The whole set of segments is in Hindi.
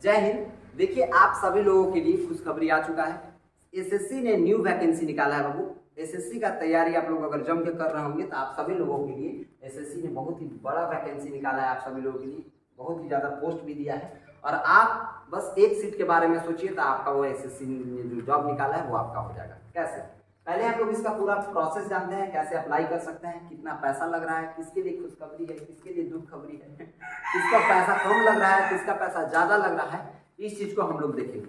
जय हिंद। देखिए आप सभी लोगों के लिए खुशखबरी आ चुका है। एसएससी ने न्यू वैकेंसी निकाला है बाबू। एसएससी का तैयारी आप लोग अगर जम के कर रहे होंगे तो आप सभी लोगों के लिए एसएससी ने बहुत ही बड़ा वैकेंसी निकाला है। आप सभी लोगों के लिए बहुत ही ज़्यादा पोस्ट भी दिया है और आप बस एक सीट के बारे में सोचिए तो आपका वो एसएससी ने जो जॉब निकाला है वो आपका हो जाएगा। कैसे? पहले हम लोग इसका पूरा प्रोसेस जानते हैं, कैसे अप्लाई कर सकते हैं, कितना पैसा लग रहा है, किसके लिए खुशखबरी है, किसके लिए दुख खबरी है, किसका पैसा कम लग रहा है, किसका पैसा ज़्यादा लग रहा है, इस चीज़ को हम लोग देखेंगे।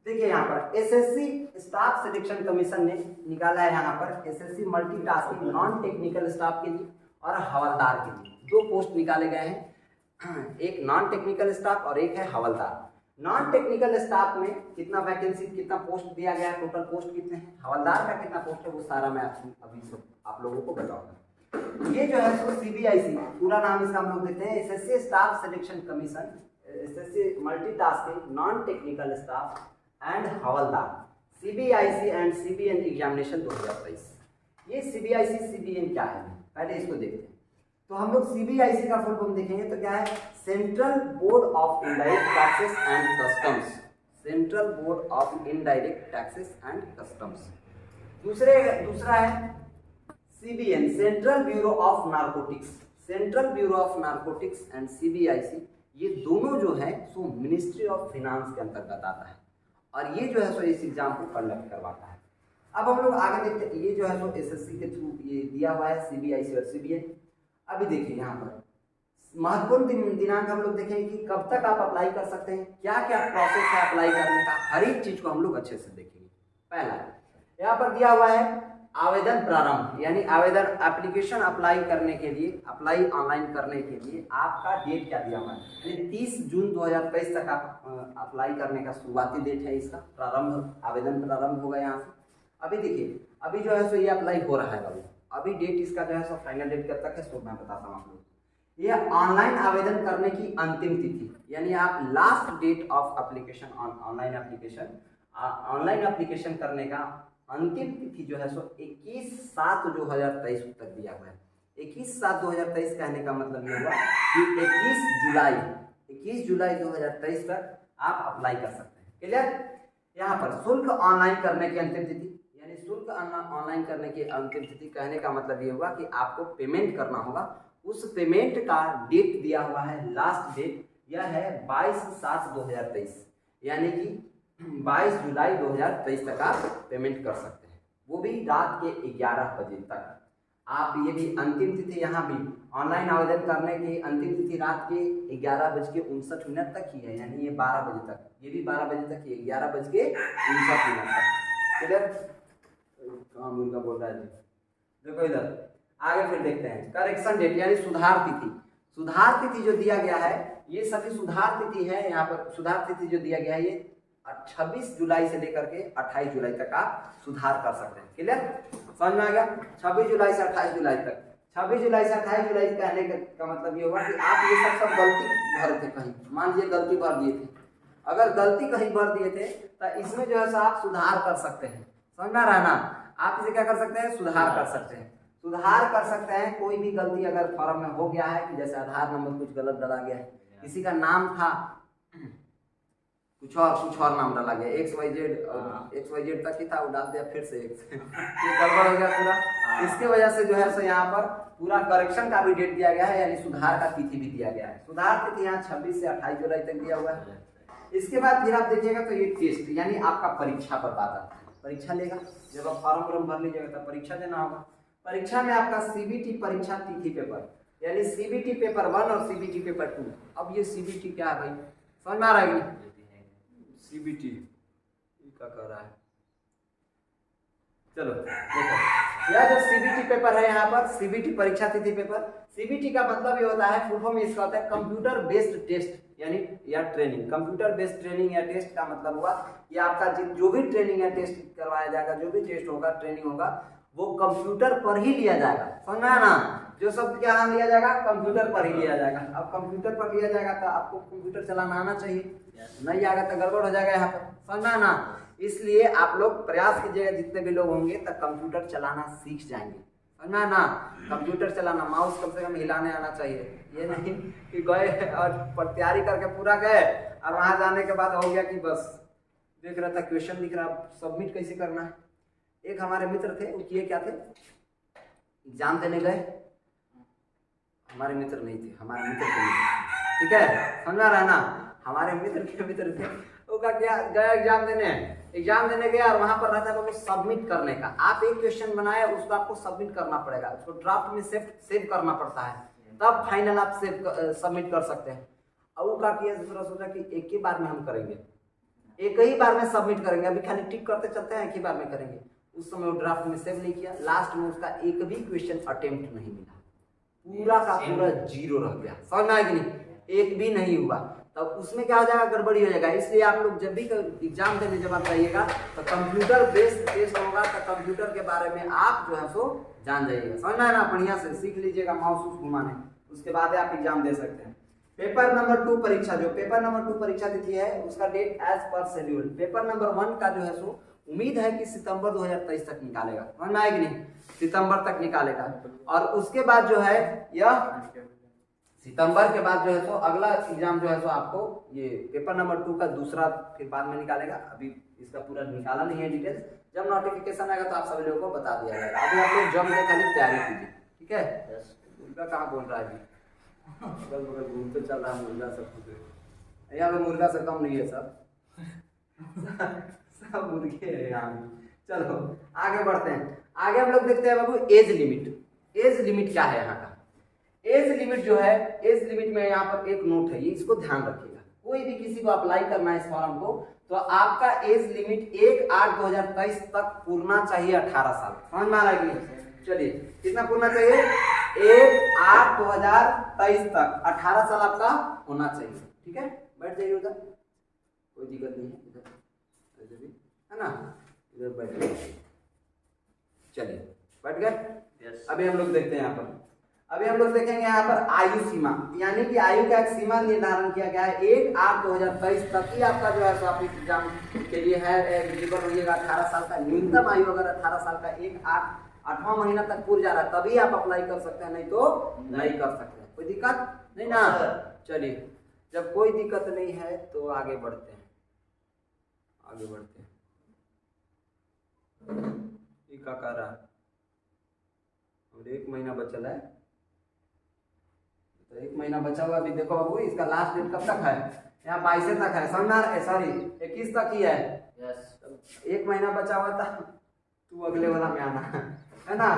देखिए यहाँ पर एसएससी स्टाफ सिलेक्शन कमीशन ने निकाला है यहाँ पर SSC multitasking non technical staff के लिए और हवलदार के लिए दो पोस्ट निकाले गए हैं, एक नॉन टेक्निकल स्टाफ और एक है हवलदार। नॉन टेक्निकल स्टाफ में कितना वैकेंसी, कितना पोस्ट दिया गया है, टोटल पोस्ट कितने हैं, हवलदार का कितना पोस्ट है, वो सारा मैं अभी सब आप लोगों को बताऊंगा। ये जो है सो सीबीआईसी, पूरा नाम इसका हम लोग देते हैं SSC staff selection commission, SSC multitasking non technical staff and havildar, CBIC and CBN examination 2023। ये सीबीआईसी सीबीएन क्या है, पहले इसको देखते हैं। तो हम लोग सीबीआईसी का फुल फॉर्म देखेंगे तो क्या है, central board of indirect taxes and customs, central board of indirect taxes and customs. दूसरा है CBN, central bureau of narcotics, central bureau of narcotics and CBIC, ये दोनों जो है सो मिनिस्ट्री ऑफ फाइनेंस के अंतर्गत आता है और ये जो है सो इस एग्जाम को कंडक्ट करवाता है। अब हम लोग आगे देखते हैं, ये जो है सो एसएससी के थ्रू ये दिया हुआ है सीबीआईसी और सीबीएन। अभी देखिए यहाँ पर महत्वपूर्ण दिनांक हम लोग देखेंगे कि कब तक आप अप्लाई कर सकते हैं, क्या क्या प्रोसेस है अप्लाई करने का, हर एक चीज को हम लोग अच्छे से देखेंगे। पहला यहाँ पर दिया हुआ है आवेदन प्रारंभ, यानी आवेदन एप्लीकेशन अप्लाई करने के लिए, अप्लाई ऑनलाइन करने के लिए आपका डेट क्या दिया हुआ है, यानी 30 जून 2023 तक आप अप्लाई करने का शुरुआती डेट है इसका, प्रारंभ आवेदन प्रारंभ होगा यहाँ से। अभी देखिए अभी जो है सो ये अप्लाई हो रहा है बाबू, अभी डेट इसका जो है सो फाइनल डेट कब तक है सो मैं बताता हूँ आप लोग। ये ऑनलाइन आवेदन करने की अंतिम तिथि, यानी आप last date of application online application करने का अंतिम तिथि जो है सो 21/7/2023 तक दिया हुआ है। 21/7/2023 कहने का मतलब ये हुआ कि 21 जुलाई 2023 तक आप अप्लाई कर सकते हैं। क्लियर? यहाँ पर शुल्क ऑनलाइन करने की अंतिम तिथि, यानी शुल्क ऑनलाइन करने की अंतिम तिथि कहने का मतलब ये हुआ कि आपको पेमेंट करना होगा। उस पेमेंट का डेट दिया हुआ है, लास्ट डेट यह है 22/7/2023, यानी कि 22 जुलाई 2023 तक आप पेमेंट कर सकते हैं, वो भी रात के 11 बजे तक। आप ये भी अंतिम तिथि, यहाँ भी ऑनलाइन आवेदन करने की अंतिम तिथि रात के 11:59 तक ही है, यानी ये 12 बजे तक, ये भी 12 बजे तक, ये 11:59 तक। क्लियर? काम उनका बोल रहा है जी। देखो इधर आगे फिर देखते हैं करेक्शन डेट, यानी सुधार तिथि। सुधार तिथि जो दिया गया है, ये सभी सुधार तिथि है। यहाँ पर सुधार तिथि जो दिया गया है ये 26 जुलाई से लेकर के 28 जुलाई तक आप सुधार कर सकते हैं। क्लियर? समझ में आ गया? 26 जुलाई से 28 जुलाई तक, 26 जुलाई से 28 जुलाई कहने का मतलब ये हुआ कि आप ये सब गलती भर थे, कहीं मान लीजिए गलती भर दिए थे, अगर गलती कहीं भर दिए थे तो इसमें जो है आप सुधार कर सकते हैं। समझ में आ रहा है ना? आप इसे क्या कर सकते हैं, सुधार कर सकते हैं। सुधार कर सकते हैं कोई भी गलती अगर फॉर्म में हो गया है, कि जैसे आधार नंबर कुछ गलत डाला गया है, किसी का नाम था कुछ और नाम डाला गया, XYZ तक ही था, वो डाल दिया फिर से ये गड़बड़ हो गया पूरा। इसके वजह से जो है सो यहाँ पर पूरा करेक्शन का भी डेट दिया गया है, यानी सुधार का तिथि भी दिया गया है। सुधार तिथि यहाँ 26 से 28 जुलाई तक दिया हुआ है। इसके बाद फिर आप देखिएगा तो ये टेस्ट, यानी आपका परीक्षा पर बात आता है, परीक्षा लेगा जब आप फॉर्म भर लीजिएगा तो परीक्षा देना होगा। परीक्षा में आपका सीबीटी परीक्षा तिथि पेपर, यानी सीबीटी पेपर 1 और सीबीटी पेपर 2। अब ये सीबीटी क्या है भाई, समझ में आ रहा है कि सीबीटी क्या कर रहा है? चलो देखो, यह जो सीबीटी पेपर है यहाँ पर सीबीटी परीक्षा तिथि पेपर, सीबीटी का मतलब ये होता है, फुल फॉर्म इसका होता है कंप्यूटर बेस्ड टेस्ट, यानी या ट्रेनिंग। कंप्यूटर बेस्ड ट्रेनिंग या टेस्ट का मतलब हुआ कि आपका जो भी ट्रेनिंग या टेस्ट करवाया जाएगा, जो भी टेस्ट होगा, ट्रेनिंग होगा, वो कंप्यूटर पर ही लिया जाएगा। समझना है ना? जो शब्द क्या लिया जाएगा, कंप्यूटर पर ही लिया जाएगा। अब कंप्यूटर पर लिया जाएगा तो आपको कंप्यूटर चलाना आना चाहिए, नहीं आएगा तो गड़बड़ हो जाएगा यहाँ पर। समझना है ना? इसलिए आप लोग प्रयास कीजिएगा, जितने भी लोग होंगे तब कंप्यूटर चलाना सीख जाएंगे। समझना है ना। कंप्यूटर चलाना, माउस कम से कम हिलाने आना चाहिए, ये नहीं कि गए और तैयारी करके पूरा गए और वहां जाने के बाद हो गया कि बस देख रहा था क्वेश्चन दिख रहा, सबमिट कैसे करना है। एक हमारे मित्र थे, वो किए क्या थे, एग्जाम देने गए, हमारे मित्र नहीं थे, हमारे मित्र के मित्र, ठीक है, समझा रहा ना, हमारे मित्र के मित्र थे, वो का क्या गया एग्जाम देने गया और वहां पर रहता है सबमिट करने का। आप एक क्वेश्चन बनाए, उसको आपको सबमिट करना पड़ेगा, उसको ड्राफ्ट में सेव करना पड़ता है, तब फाइनल आप सबमिट कर सकते हैं। और वो का किया, दूसरा सोचा कि एक ही बार में हम करेंगे, एक ही बार में सबमिट करेंगे, अभी खाली टिक करते चलते हैं, एक ही बार में करेंगे। उस समय वो ड्राफ्ट में सेव नहीं किया, लास्ट में उसका एक भी क्वेश्चन अटेम्प्ट नहीं मिला, पूरा का पूरा जीरो रह गया, समझ में आया कि नहीं, एक भी नहीं हुआ। तब उसमें क्या हो जाएगा, गड़बड़ी हो जाएगा। इसलिए आप लोग जब भी एग्जाम देने जब आप जाइएगा तो कंप्यूटर बेस्ड टेस्ट होगा, तो कंप्यूटर के बारे में आप जो है सो जान जाइएगा, समझ में आया ना, बढ़िया से सीख लीजिएगा माउस घुमाने, उसके बाद आप एग्जाम दे सकते हैं। पेपर नंबर 2 परीक्षा, जो पेपर नंबर 2 परीक्षा तिथि है उसका डेट एज पर शेड्यूल। पेपर नंबर 1 का जो है सो उम्मीद है कि सितंबर 2023 तक निकालेगा, समझ में आएगी नहीं, सितंबर तक निकालेगा। और उसके बाद जो है यह सितंबर के बाद जो है सो अगला एग्जाम जो है सो आपको ये पेपर नंबर 2 का दूसरा फिर बाद में निकालेगा। अभी इसका पूरा निकाला नहीं है डिटेल्स, जब नोटिफिकेशन आएगा तो आप सभी लोगों को बता दिया जाएगा। अभी आप लोग जम के खाली तैयारी कीजिए, ठीक है। मुर्गा कहाँ बोल रहा है जी, अगल बगल घूमते चल रहा है मुर्गा, सब कुछ यहाँ पे मुर्गा से कम नहीं है, सब मुर्गे है यहाँ। चलो आगे बढ़ते हैं, आगे हम लोग देखते हैं बाबू एज लिमिट। एज लिमिट क्या है यहाँ का, एज लिमिट जो है, एज लिमिट में यहाँ पर एक नोट है, ये इसको ध्यान रखिएगा। कोई भी किसी को अप्लाई करना है इस फॉर्म को, तो आपका एज लिमिट 1/8/2023 तक पूरना चाहिए 18 साल, समझ में आ रहा है कि नहीं। चलिए कितना पूरना चाहिए, 1/8/2023 तक 18 साल आपका होना चाहिए, ठीक है। बैठ जाइए उधर, कोई दिक्कत नहीं है, इधर भी है ना, इधर बैठ जाइए। चलिए बैठ गए। अभी हम लोग देखते हैं यहाँ पर, अभी हम लोग देखेंगे यहाँ पर आयु सीमा, यानी कि आयु का एक सीमा निर्धारण किया गया है। 1/8/2023 तक ही आपका जो है सो आप एग्जाम के लिए है एलिजिबल रहिएगा। 18 साल का न्यूनतम आयु, अगर 18 साल का 8वां महीना तक पूरा जा रहा है तभी आप अप्लाई कर सकते हैं, नहीं तो नहीं कर सकते हैं। कोई दिक्कत नहीं ना। चलिए जब कोई दिक्कत नहीं है तो आगे बढ़ते हैं, आगे बढ़ते हैं। क्या कर रहा है, और 1 महीना बचल है, तो 1 महीना बचा हुआ। अभी देखो बाबू, इसका लास्ट डेट कब तक है, यहाँ 22 तक है, समझना, सॉरी 21 तक ही है। 1 महीना बचा हुआ था, तू अगले वाला में आना है ना,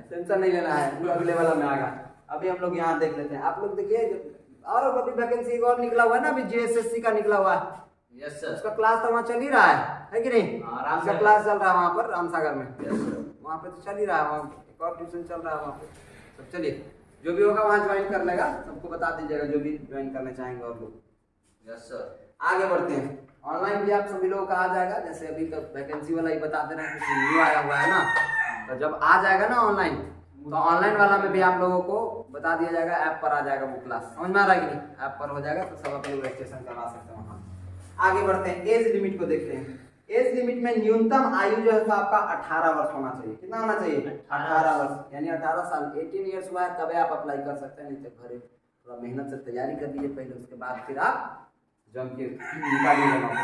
टेंशन नहीं लेना है, तू अगले वाला में आएगा। अभी हम लोग यहाँ देख लेते हैं, आप लोग देखिए। और अभी वैकेंसी और निकला हुआ है ना, अभी JSSC का निकला हुआ है। यस सर, उसका क्लास तो वहाँ चल ही रहा है कि नहीं, उसका क्लास चल रहा है वहाँ पर रामसागर में, वहाँ पे तो चल ही रहा है, वहाँ एक और ट्यूशन चल रहा है वहाँ पे। तो चलिए जो भी होगा वहाँ ज्वाइन कर लेगा, सबको बता दीजिएगा जो भी ज्वाइन करना चाहेंगे और लोग। यस सर, आगे बढ़ते हैं। ऑनलाइन भी आप सभी लोगों का आ जाएगा, जैसे अभी तक वैकेंसी वाला ही बता दे रहे हैं, कुछ न्यू आया हुआ है ना, तो जब आ जाएगा ना ऑनलाइन, तो ऑनलाइन वाला में भी आप लोगों को बता दिया जाएगा, ऐप पर आ जाएगा वो क्लास, समझ में आ रहा है कि नहीं, ऐप पर हो जाएगा, तो सब अपने रजिस्ट्रेशन करवा सकते हैं वहाँ। आगे बढ़ते हैं, एज लिमिट को देखते हैं। एज लिमिट में न्यूनतम आयु जो है तो आपका 18 वर्ष होना चाहिए। कितना होना चाहिए, 18 वर्ष, यानी 18 साल, 18 ईयर्स हुआ है तब आप अप्लाई कर सकते हैं, नहीं तो घरे थोड़ा मेहनत से तैयारी कर लीजिए पहले, उसके बाद फिर आप जम के निकालिएगा नौकरी।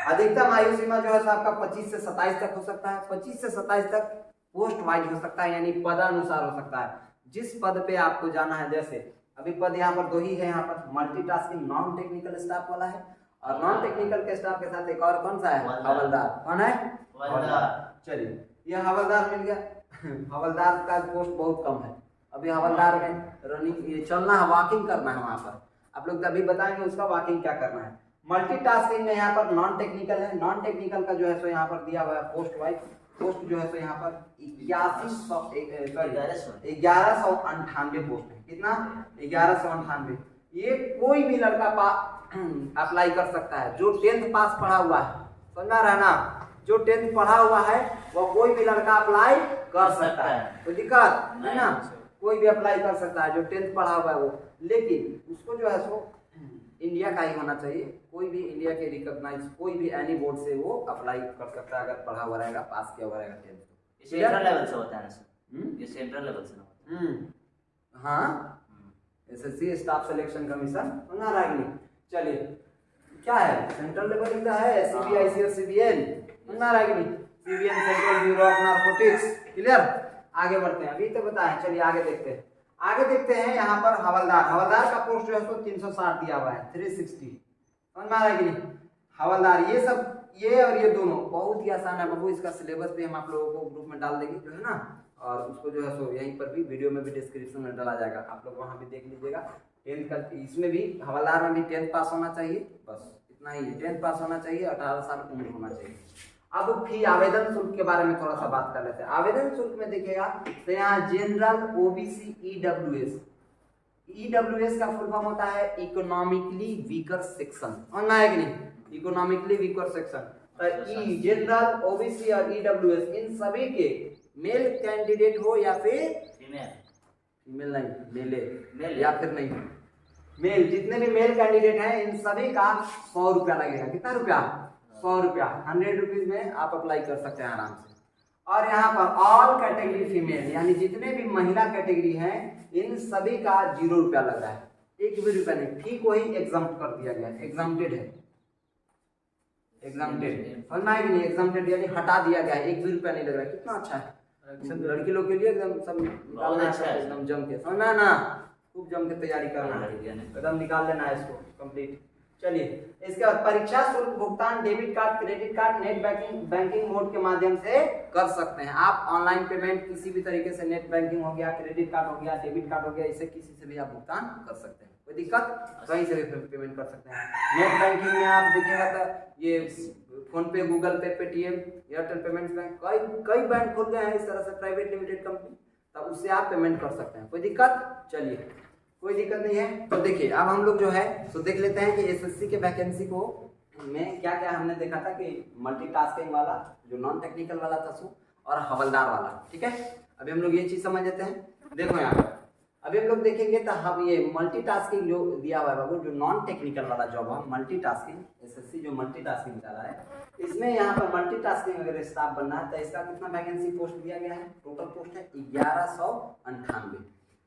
अधिकतम आयु सीमा जो है आपका 25 से 27 तक हो सकता है। 25 से 27 तक पोस्ट वाइज हो सकता है, यानी पदानुसार हो सकता है, जिस पद पे आपको जाना है। जैसे अभी पद यहाँ पर 2 ही है, यहाँ पर मल्टीटास्किंग नॉन टेक्निकल स्टाफ वाला है, और नॉन टेक्निकल के स्टाफ के साथ एक और कौन सा है, हवलदार। कौन है, हवलदार। चलिए ये हवलदार मिल गया। हवलदार का पोस्ट बहुत कम है, अभी हवलदार में रनिंग ये चलना है, वॉकिंग करना है वहां पर, आप लोग अभी बताएंगे उसका वॉकिंग क्या करना है। मल्टीटास्किंग में यहाँ पर नॉन टेक्निकल है, नॉन टेक्निकल का जो है सो यहाँ पर दिया हुआ है पोस्ट वाइज, पोस्ट जो है सो यहाँ पर 1198 पोस्ट है। कितना, 1198। ये कोई भी लड़का अप्लाई कर सकता है जो 10th पास पढ़ा हुआ है, समझ रहा है ना, जो 10th पढ़ा हुआ है वो कोई भी लड़का अप्लाई कर सकता है, कोई दिक्कत नहीं ना, कोई भी अप्लाई कर सकता है जो 10th पढ़ा हुआ है वो, लेकिन उसको जो है सो इंडिया का ही होना चाहिए। कोई भी इंडिया के रिकॉग्नाइज कोई भी एनी बोर्ड से वो अप्लाई कर सकता है, अगर पढ़ा हुआ रहेगा, पास किया हुआ रहेगा 10th। इंटरनेशनल लेवल से होता है ना सर, ये सेंट्रल लेवल से ना होता है। हाँ, एसएससी स्टाफ सिलेक्शन कमीशन बना रहा है नहीं। चलिए क्या है, सेंट्रल लेवल का है, सीबीआईसी और सीबीएन बना रहा है नहीं, CBN central bureau of narcotics. Clear, आगे बढ़ते हैं, अभी तो बताएं, चलिए आगे देखते हैं। आगे देखते हैं यहाँ पर हवलदार, हवलदार का पोस्ट जो है उसको 360 दिया हुआ है, 360 समझ में आ रहा है कि नहीं। हवलदार ये सब, ये और ये दोनों बहुत ही आसान है बाबू, इसका सिलेबस भी हम आप लोगों को ग्रुप में डाल देंगे जो है ना, और उसको जो है सो यहीं पर भी वीडियो में भी डिस्क्रिप्शन में डाला जाएगा, आप लोग वहाँ भी देख लीजिएगा। 10th का इसमें भी, हवलदार में भी 10th पास होना चाहिए, बस इतना ही है, 10th पास होना चाहिए, 18 साल उम्र होना चाहिए। अब फी आवेदन शुल्क के बारे में थोड़ा सा बात कर लेते हैं। आवेदन शुल्क में देखिएगा तो यहाँ जनरल, ओबीसी, ईडब्ल्यूएस, ईडब्ल्यूएस का फुल फॉर्म होता है इकोनॉमिकली वीकर सेक्शन, समझ है कि नहीं, इकोनॉमिकली वीकर सेक्शन। तो ई जनरल, ओबीसी और ईडब्ल्यूएस इन सभी के मेल कैंडिडेट हो या फिर फीमेल नहीं, मेल या फिर नहीं मेल, जितने भी मेल कैंडिडेट हैं इन सभी का 100 रुपया लगेगा। कितना रुपया? 100 रुपया, 100 रुपीज में आप अप्लाई कर सकते हैं आराम से। और यहाँ पर ऑल कैटेगरी फीमेल, यानी जितने भी महिला कैटेगरी हैं इन सभी का 0 रुपया लग रहा है, 1 भी रुपया नहीं। फी को ही एग्जाम्प्ट कर दिया गया है, एग्जाम्प्टेड है, एग्जाम्प्टेड समझना है कि नहीं, एग्जाम्प्टेड यानी हटा दिया गया है, 1 भी रुपया नहीं लग रहा है। कितना अच्छा है, लड़की लोग के लिए एकदम सब निकालना है, एकदम जम के समझना ना, खूब जम के तैयारी करना है, एकदम निकाल लेना है इसको कंप्लीट। चलिए इसके बाद परीक्षा शुल्क भुगतान debit card, credit card, net banking mode के माध्यम से कर सकते हैं आप। ऑनलाइन पेमेंट किसी भी तरीके से, नेट बैंकिंग हो गया, क्रेडिट कार्ड हो गया, डेबिट कार्ड हो गया, इसे किसी से भी आप भुगतान कर सकते हैं, कोई दिक्कत, कहीं से भी पेमेंट कर सकते हैं। नेट बैंकिंग में आप देखिएगा तो ये फोन पे, गूगल पे, पेटीएम, एयरटेल पेमेंट्स बैंक, कई बैंक खुल गए हैं इस तरह से, प्राइवेट लिमिटेड कंपनी, तब उससे आप पेमेंट कर सकते हैं, कोई दिक्कत। चलिए कोई दिक्कत नहीं है। तो देखिए अब हम लोग जो है तो देख लेते हैं कि एसएससी के वैकेंसी को में क्या क्या हमने देखा था कि मल्टीटास्किंग वाला, जो नॉन टेक्निकल वाला था सो, और हवलदार वाला, ठीक है। अभी हम लोग ये चीज समझ लेते हैं। देखो यहाँ पर अभी हम लोग देखेंगे तो हम ये मल्टीटास्किंग जो दिया हुआ है बाबू, जो नॉन टेक्निकल वाला जॉब है मल्टीटास्किंग, एसएससी जो मल्टीटास्किंग चला है, इसमें यहाँ पर मल्टीटास्किंग अगर स्टाफ बनना है तो इसका कितना वैकेंसी पोस्ट दिया गया है, टोटल पोस्ट है 1198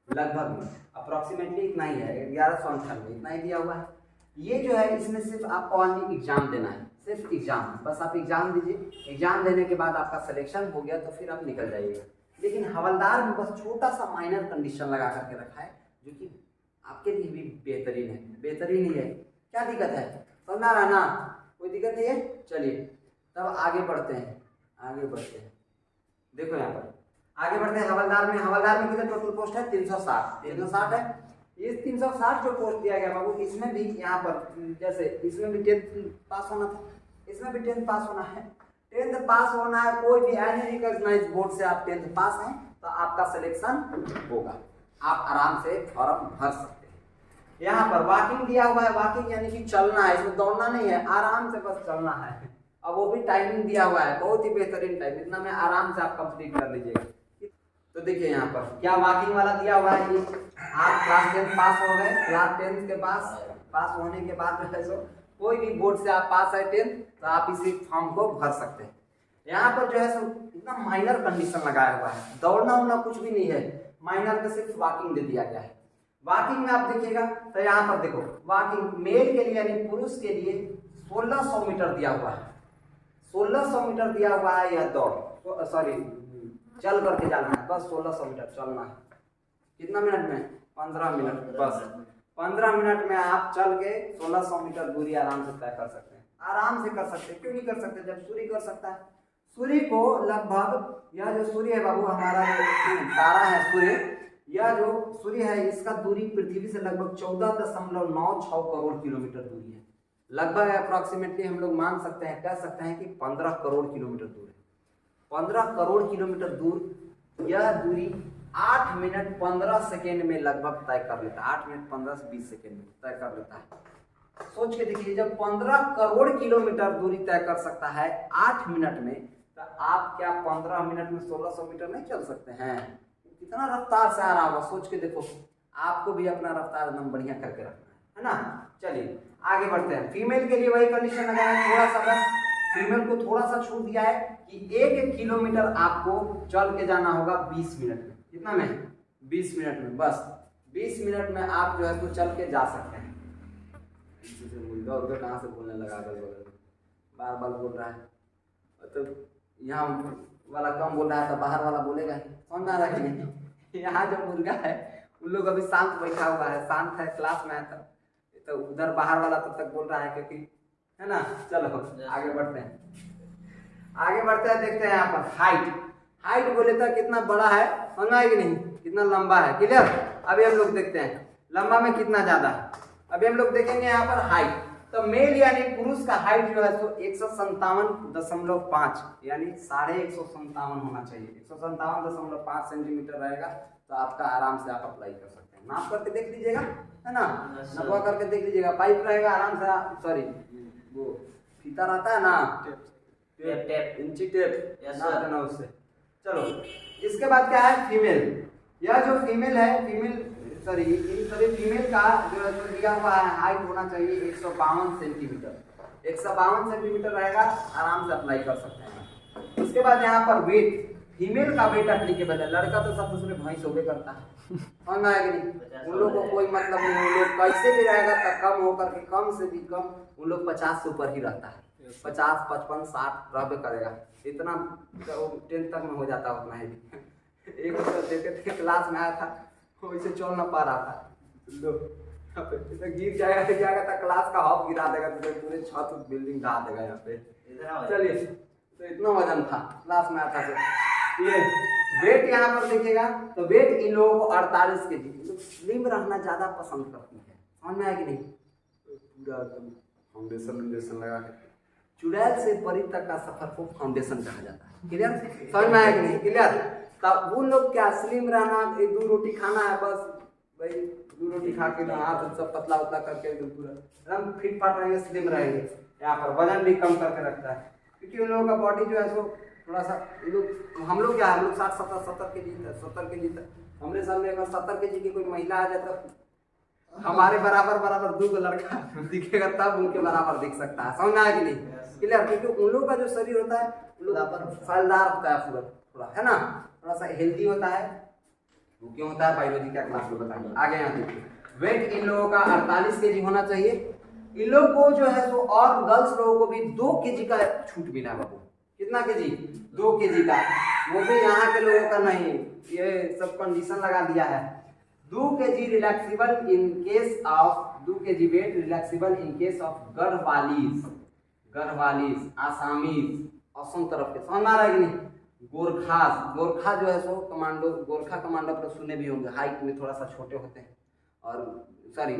लगभग, अप्रोक्सीमेटली इतना ही है, 1198 इतना ही दिया हुआ है। ये जो है इसमें सिर्फ आपको ऑनली एग्जाम देना है, सिर्फ एग्जाम, बस आप एग्जाम दीजिए, एग्जाम देने के बाद आपका सिलेक्शन हो गया तो फिर आप निकल जाइएगा। लेकिन हवलदार में बस छोटा सा माइनर कंडीशन लगा करके रखा है, जो कि आपके लिए भी बेहतरीन है, बेहतरीन ही है। क्या दिक्कत है, समझ रहा है ना, कोई दिक्कत नहीं है। चलिए तब आगे बढ़ते हैं, आगे बढ़ते हैं। देखो यहाँ पर आगे बढ़ते हैं हवलदार में। हवलदार में कितने टोटल पोस्ट है, 360 है। इस 360 जो पोस्ट दिया गया बाबू, इसमें भी यहाँ पर जैसे इसमें भी 10th पास होना था, इसमें भी 10th पास होना है, 10th पास होना है। कोई भी एनी रिकॉग्नाइज्ड बोर्ड से आप 10th पास हैं तो आपका सिलेक्शन होगा, आप आराम से फॉर्म भर सकते हैं। यहाँ पर वॉकिंग दिया हुआ है, वॉकिंग यानी कि चलना है, इसमें दौड़ना नहीं है, आराम से बस चलना है। अब वो भी टाइमिंग दिया हुआ है, बहुत ही बेहतरीन टाइम, इतना में आराम से आप कंप्लीट कर लीजिएगा। तो देखिए यहाँ पर क्या वॉकिंग वाला दिया हुआ है, आप क्लास 10 पास हो गए, क्लास 10 के पास होने के बाद जो है सो कोई भी बोर्ड से आप पास है 10th तो आप इसी फॉर्म को भर सकते हैं। यहाँ पर जो है सो इतना माइनर कंडीशन लगाया हुआ है, दौड़ना उड़ना कुछ भी नहीं है, माइनर में सिर्फ वॉकिंग दे दिया गया है। वॉकिंग में आप देखिएगा तो यहाँ पर देखो वॉकिंग मेल के लिए यानी पुरुष के लिए 1600 मीटर दिया हुआ है, 1600 मीटर दिया हुआ है। यह दौड़ सॉरी चल करके जाना है, बस 1600 मीटर चलना है। कितना मिनट में, 15 मिनट, बस 15 मिनट में आप चल के 1600 मीटर दूरी आराम से तय कर सकते हैं, आराम से कर सकते हैं। क्यों नहीं कर सकते, जब सूर्य कर सकता है। सूर्य को लगभग, यह जो सूर्य है बाबू हमारा जो तारा है सूर्य, यह जो सूर्य है इसका दूरी पृथ्वी से लगभग 14.96 करोड़ किलोमीटर दूरी है, लगभग अप्रोक्सीमेटली हम लोग मान सकते हैं, कह सकते हैं कि 15 करोड़ किलोमीटर दूर है। 15 करोड़ किलोमीटर दूर यह दूरी 8 मिनट 15 सेकेंड में लगभग तय कर लेता है, 8 मिनट 15 से 20 सेकेंड में तय कर लेता है। सोच के देखिए, जब 15 करोड़ किलोमीटर दूरी तय कर सकता है 8 मिनट में, तो आप क्या 15 मिनट में 1600 मीटर नहीं चल सकते हैं? कितना रफ्तार से आ रहा होगा, सोच के देखो। आपको भी अपना रफ्तार एकदम बढ़िया करके रखना है ना। चलिए आगे बढ़ते हैं। फीमेल के लिए वही कंडीशन लगाया, थोड़ा सा बस फीमेल को थोड़ा सा छूट दिया है कि 1 किलोमीटर आपको चल के जाना होगा 20 मिनट में। कितना में? 20 मिनट में। बस 20 मिनट में आप जो है तो चल के जा सकते हैं। उधर कहाँ से बोलने लगा, अगल बगल में बार बार बोल रहा है, तो यहाँ वाला कम बोल रहा है तो बाहर वाला बोलेगा, समझ आ रहा है नहीं? यहाँ जो मुर्गा है उन लोग अभी शांत बैठा हुआ है, शांत है, क्लास में है, तो उधर बाहर वाला तब तक बोल रहा है, क्योंकि है ना। चलो आगे बढ़ते हैं, देखते हैं यहाँ पर हाइट बोले तो कितना बड़ा है, समझ आएगी नहीं, कितना लंबा है। क्लियर? अभी हम लोग देखते हैं लंबा में कितना ज्यादा है। अभी हम लोग देखेंगे यहाँ पर हाइट। तो मेल यानी पुरुष का हाइट जो है तो 157.5 यानी 157 होना चाहिए। 157.5 सेंटीमीटर रहेगा तो आपका आराम से आप अप्लाई कर सकते हैं। नाप करके देख लीजिएगा, है ना, नपवा करके देख लीजिएगा। पाइप रहेगा आराम से, सॉरी वो फीता रहता है ना, टेप इंची टेप ना देना उससे। चलो इसके बाद क्या है, फीमेल। यह जो फीमेल है, इन सभी फीमेल का जो है तो दिया हुआ है हाइट होना चाहिए 152 सेंटीमीटर। 152 सेंटीमीटर रहेगा, आराम से अप्लाई कर सकते हैं। उसके बाद यहाँ पर वेट, फीमेल का वेट एप्लीकेबल है। लड़का तो सब दूसरे भैंस होके करता है, समझ आएगा नहीं, उन लोग को कोई मतलब नहीं। उन लोग कैसे भी रहेगा तो कम होकर के, कम से भी कम उन लोग 50 से ऊपर ही रहता है। 50, 55, 60 रहबे करेगा। इतना 10th तक में हो जाता है उतना ही। एक देखे थे क्लास में आया था, वैसे चल ना पा रहा था, लो तो गिर जाएगा तो क्लास का हॉप गिरा देगा, तो पूरे छत बिल्डिंग ढा देगा यहाँ पे। चलिए, तो इतना वजन था, क्लास में आता था। ये वेट यहाँ पर देखिएगा तो वेट इन लोगों को 48 के जी। स्लिम रहना ज्यादा पसंद करती है, समझ में आएगी नहीं? पूरा एकदम फाउंडेशन लगा के चुड़ैल से परी तक का सफर को फाउंडेशन कहा जाता है। क्लियर? समझ में आएगी नहीं? क्लियर? तब वो लोग क्या स्लिम रहना, 2 रोटी खाना है बस भाई, 2 रोटी खा के हाथ सब पतला उतला करके पूरा एकदम फिट फाट रहेंगे, स्लिम रहेंगे। यहाँ पर वजन भी कम करके रखता है, क्योंकि उन लोगों का बॉडी जो है सो थोड़ा सा, हम लोग क्या है, हम लोग 60-70 के जी, 70 के जी तक, हमरे सामने अगर 70 के जी की कोई महिला आ जाए तो हमारे बराबर 2 लड़का दिखेगा, तब उनके बराबर दिख सकता है। समझ में आया कि नहीं? क्लियर? क्योंकि उन लोगों का जो शरीर होता है फलदार होता है, पूरा थोड़ा, है ना, थोड़ा सा हेल्दी होता है। वो क्यों होता है, बायोलॉजी का क्लास में बताएंगे। आगे यहाँ देखिए, वेट इन लोगों का 48 के जी होना चाहिए। इन लोगों को जो है सो, और गर्ल्स लोगों को भी 2 kg का छूट मिला है बाबू। कितना केजी? 2 kg का। वो भी यहाँ के लोगों का नहीं, ये सब कंडीशन लगा दिया है। 2 kg relaxable in case of 2 kg weight relaxable in case of Garhwalis, Assamese, Assam तरफ के, समझ में आ रहा है कि नहीं? गोरखा जो है सो कमांडो, गोरखा कमांडो आप लोग सुने भी होंगे, हाइट में थोड़ा सा छोटे होते हैं, और सॉरी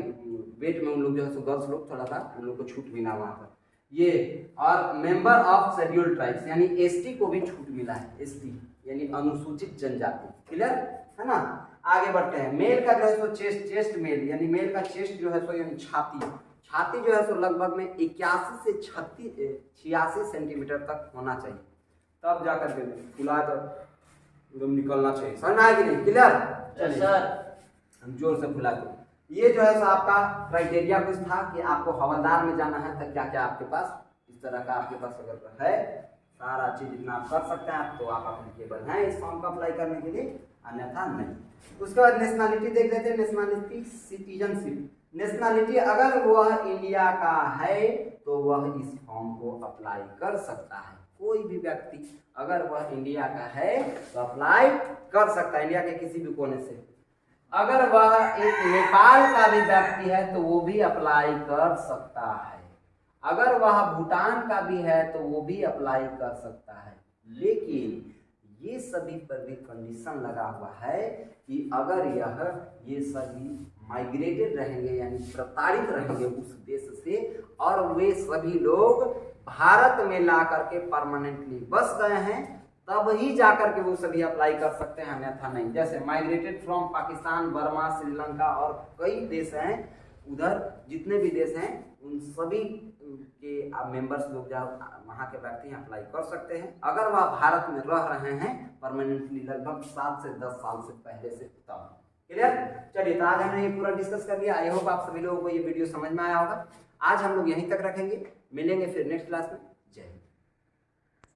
वेट में उन लोग जो है सो गर्ल्स लोग थोड़ा सा, उन लोग को छूट मिला वहाँ पर। ये और मेंबर ऑफ शेड्यूल्ड ट्राइब्स यानी एसटी को भी छूट मिला है। एसटी यानी अनुसूचित जनजाति। क्लियर है ना? आगे बढ़ते हैं। मेल का जो है सो चेस्ट मेल यानी मेल का चेस्ट जो है सो यानी छाती जो है सो लगभग में 81 से 86 सेंटीमीटर तक होना चाहिए, तब जाकर के फुला तो एकदम निकलना चाहिए। समझ में आया कि नहीं? क्लियर? चलिए सर, हम जोर से फुला दो। ये जो है सो आपका क्राइटेरिया कुछ था कि आपको हवलदार में जाना है, तो क्या क्या आपके पास इस तरह का आपके पास अगर है सारा चीज जितना आप कर सकते हैं तो आप एप्लीकेबल हैं इस फॉर्म को अप्लाई करने के लिए, अन्यथा नहीं। उसके बाद नेशनलिटी देख लेते हैं। Nationality, citizenship. नेशनलिटी अगर वह इंडिया का है तो वह इस फॉर्म को अप्लाई कर सकता है। कोई भी व्यक्ति अगर वह इंडिया का है तो अप्लाई कर सकता है, इंडिया के किसी भी कोने से। अगर वह एक नेपाल का भी व्यक्ति है तो वो भी अप्लाई कर सकता है। अगर वह भूटान का भी है तो वो भी अप्लाई कर सकता है। लेकिन ये सभी पर भी कंडीशन लगा हुआ है कि अगर ये सभी माइग्रेटेड रहेंगे यानी प्रताड़ित रहेंगे उस देश से, और वे सभी लोग भारत में ला करके परमानेंटली बस गए हैं, तब ही जाकर के वो सभी अप्लाई कर सकते हैं, अन्यथा नहीं। जैसे migrated from Pakistan, Burma, Sri Lanka और कई देश हैं, उधर जितने भी देश हैं उन सभी के आप मेंबर्स लोग जो वहाँ के व्यक्ति अप्लाई कर सकते हैं, अगर वह भारत में रह रहे हैं परमानेंटली लगभग 7 से 10 साल से पहले से तब। क्लियर? चलिए, तो आज हमने ये पूरा डिस्कस कर लिया। आई होप आप सभी लोगों को ये वीडियो समझ में आया होगा। आज हम लोग यहीं तक रखेंगे, मिलेंगे फिर नेक्स्ट क्लास में। जय हिंद।